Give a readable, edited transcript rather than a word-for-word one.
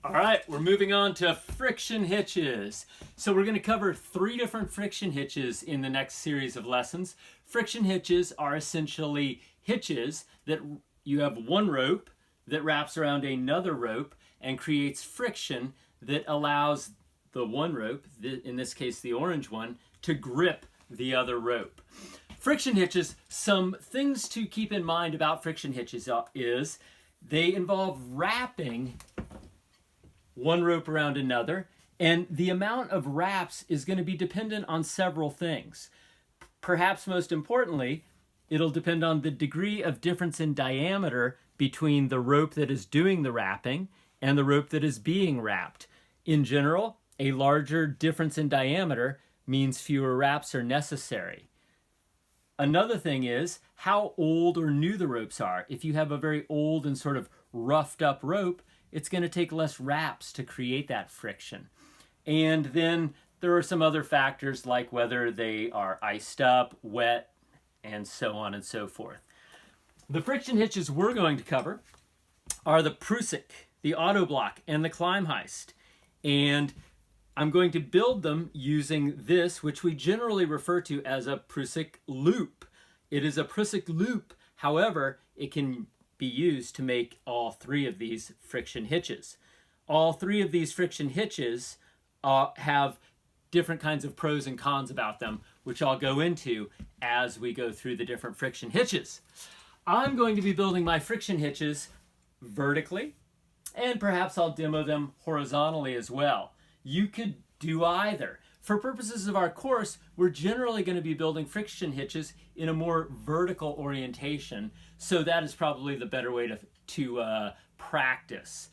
All right, we're moving on to friction hitches. So we're going to cover 3 different friction hitches in the next series of lessons. Friction hitches are essentially hitches that you have one rope that wraps around another rope and creates friction that allows the one rope, in this case the orange one, to grip the other rope. Friction hitches, some things to keep in mind about friction hitches is they involve wrapping one rope around another, and the amount of wraps is going to be dependent on several things. Perhaps most importantly, it'll depend on the degree of difference in diameter between the rope that is doing the wrapping and the rope that is being wrapped. In general, a larger difference in diameter means fewer wraps are necessary. Another thing is how old or new the ropes are. If you have a very old and sort of roughed up rope, it's going to take less wraps to create that friction. And then there are some other factors like whether they are iced up, wet, and so on and so forth. The friction hitches we're going to cover are the Prusik, the Autoblock, and the Climb Heist. And I'm going to build them using this, which we generally refer to as a Prusik loop. It is a Prusik loop, however, it can be used to make all 3 of these friction hitches. All 3 of these friction hitches have different kinds of pros and cons about them, which I'll go into as we go through the different friction hitches. I'm going to be building my friction hitches vertically, and perhaps I'll demo them horizontally as well. You could do either. For purposes of our course, we're generally going to be building friction hitches in a more vertical orientation, so that is probably the better way to practice